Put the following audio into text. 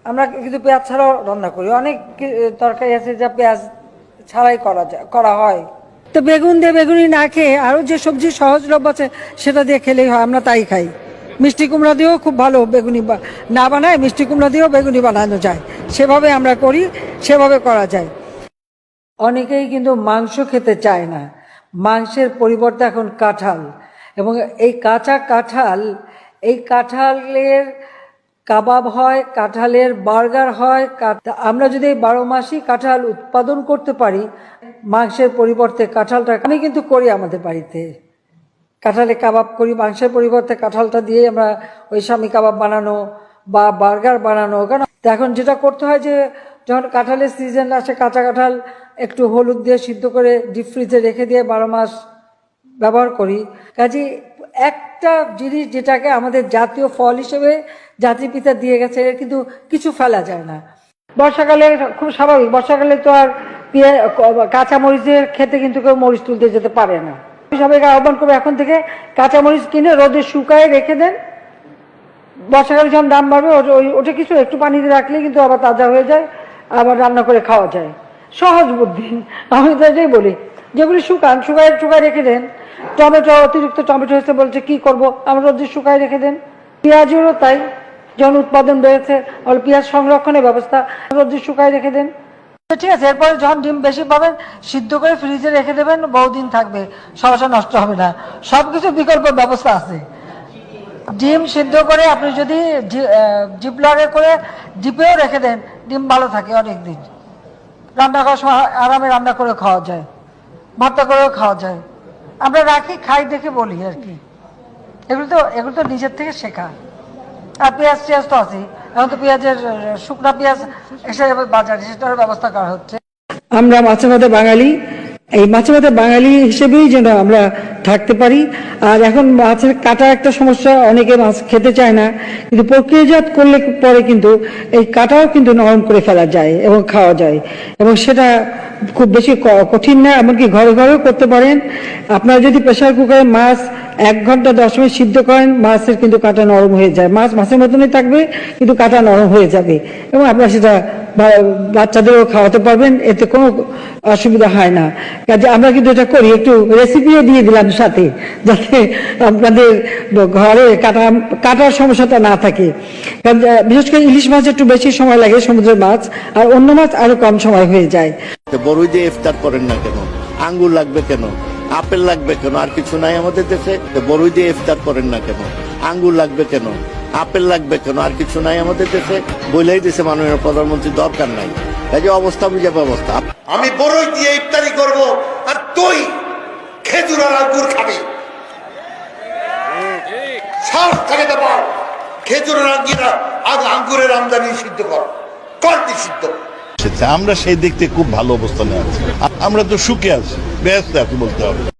আমরা কিন্তু পেঁয়াজ ছাড়াও রান্না করি, অনেক তরকারি আছে যা পেঁয়াজ ছাড়াই করা হয়। তো বেগুন দিয়ে বেগুনি না খেয়ে আরও যে সবজি সহজলভ্য আছে সেটা দিয়ে খেলেই হয়, আমরা তাই খাই। মিষ্টি কুমড়া দিয়েও খুব ভালো বেগুনি না বানায়, মিষ্টি কুমড়া দিয়েও বেগুনি বানানো যায়, সেভাবে আমরা করি, সেভাবে করা যায়। অনেকেই কিন্তু মাংস খেতে চায় না, মাংসের পরিবর্তে এখন কাঁঠাল, এবং এই কাঁচা কাঁঠাল, এই কাঁঠালের কাবাব হয়, কাঁঠালের বার্গার হয়। আমরা যদি 12 মাসই কাঁঠাল উৎপাদন করতে পারি, মাংসের পরিবর্তে কাঁঠালটা আমি কিন্তু করি আমাদের বাড়িতে, কাঁঠালে কাবাব করি, মাংসের পরিবর্তে কাঁঠালটা দিয়ে আমরা ওই স্বামী কাবাব বানানো বা বার্গার বানানো। কারণ এখন যেটা করতে হয় যে যখন কাঁঠালের সিজন আসে, কাঁচা কাঁঠাল একটু হলুদ দিয়ে সিদ্ধ করে ডিপ ফ্রিজে রেখে দিয়ে 12 মাস ব্যবহার করি। কাজে একটা জিনিস যেটাকে আমাদের জাতীয় ফল হিসেবে জাতির পিতা দিয়ে গেছে, কিন্তু কিছু ফেলা যায় না। বর্ষাকালে খুব স্বাভাবিক, বর্ষাকালে তো আর কাঁচা মরিচের খেতে কিন্তু কেউ মরিচ তুলতে যেতে পারে না। সবাইকে আহ্বান করবো এখন থেকে কাঁচামরিচ কিনে রোদে শুকায় রেখে দেন, বর্ষাকালে যখন দাম বাড়বে ওটা কিছু একটু পানিতে রাখলে কিন্তু আবার তাজা হয়ে যায়, আবার রান্না করে খাওয়া যায়। সহজ বুদ্ধি, আমি তো এটাই বলি, যেগুলি শুকায় রেখে দেন। টমেটো, অতিরিক্ত টমেটো হয়েছে বলছে কি করব, আমরা রোদে শুকায় রেখে দেন। পেঁয়াজেরও তাই, যখন উৎপাদন বেড়েছে পেঁয়াজ সংরক্ষণের ব্যবস্থা, রোদে শুকায় রেখে দেন। ঠিক আছে, এরপরে যখন ডিম বেশি পাবেন সিদ্ধ করে ফ্রিজে রেখে দেবেন, বহুদিন থাকবে, সহসা নষ্ট হবে না। সবকিছু বিকল্প ব্যবস্থা আছে। ডিম সিদ্ধ করে আপনি যদি জিপলকে করে ডিপেও রেখে দেন, ডিম ভালো থাকে অনেক দিন। রান্না করার সময় আরামে রান্না করে খাওয়া যায়, ভর্তা করেও খাওয়া যায়। আমরা রাখি, খাই দেখে বলি আর কি। এগুলো তো নিজের থেকে শেখা। আর পেঁয়াজ তো আছেই, এখন তো পেঁয়াজের শুকনা পেঁয়াজ এসে যাবে বাজারে, সেটার ব্যবস্থা করা হচ্ছে। আমরা মাছে ভাতে বাঙালি, এই মাছে ভাতে বাঙালি হিসেবেই যেন আমরা থাকতে পারি। আর এখন মাছের কাটা একটা সমস্যা, অনেকে মাছ খেতে চায় না, কিন্তু প্রক্রিয়াজাত করলে পরে কিন্তু এই কাটাও কিন্তু নরম করে ফেলা যায় এবং খাওয়া যায়, এবং সেটা খুব বেশি কঠিন না, এমনকি ঘরে ঘরেও করতে পারেন। আপনারা যদি প্রেসার কুকারে মাছ 1 ঘন্টা 10 মিনিট সিদ্ধ করেন, মাছের কিন্তু কাটা নরম হয়ে যায়, মাছের মতনই থাকবে কিন্তু কাটা নরম হয়ে যাবে, এবং আপনারা সেটা বাচ্চাদেরও খাওয়াতে পারবেন, এতে কোনো অসুবিধা হয় না। কাজে আমরা কিন্তু এটা করি, একটু রেসিপিও দিয়ে দিলাম সাথে, যাতে আপনাদের ঘরে কাটার সমস্যাটা না থাকে। কারণ বিশেষ করে ইলিশ মাছ একটু বেশি সময় লাগে, সমুদ্রের মাছ, আর অন্য মাছ আরো কম সময় হয়ে যায়। বড়ই দিয়ে ইফতার করেন না কেন? আঙ্গুর লাগবে কেন? আপেল লাগবে কেন? আর কিছু নাই আমাদের দেশে? বড়ই দিয়ে ইফতার করেন না কেন? আঙ্গুর লাগবে কেন? আপেল লাগবে কেন? আর কিছু নাই আমাদের দেশে? বলেই দিয়েছে মাননীয় প্রধানমন্ত্রী, দরকার নাই। কাজে অবস্থা বুঝে ব্যবস্থা। আমি বড়ই দিয়ে ইফতারি করব, আর তুই খেজুর আর আঙ্গুর খাবি। সাহস থাকে তো বল, খেজুর আর আঙ্গুরের আমদানি সিদ্ধ কর, নিষিদ্ধ। আমরা সেই দিক থেকে খুব ভালো অবস্থানে আছি, আমরা তো সুখে আছি, ব্যস্ত আছি বলতে হবে।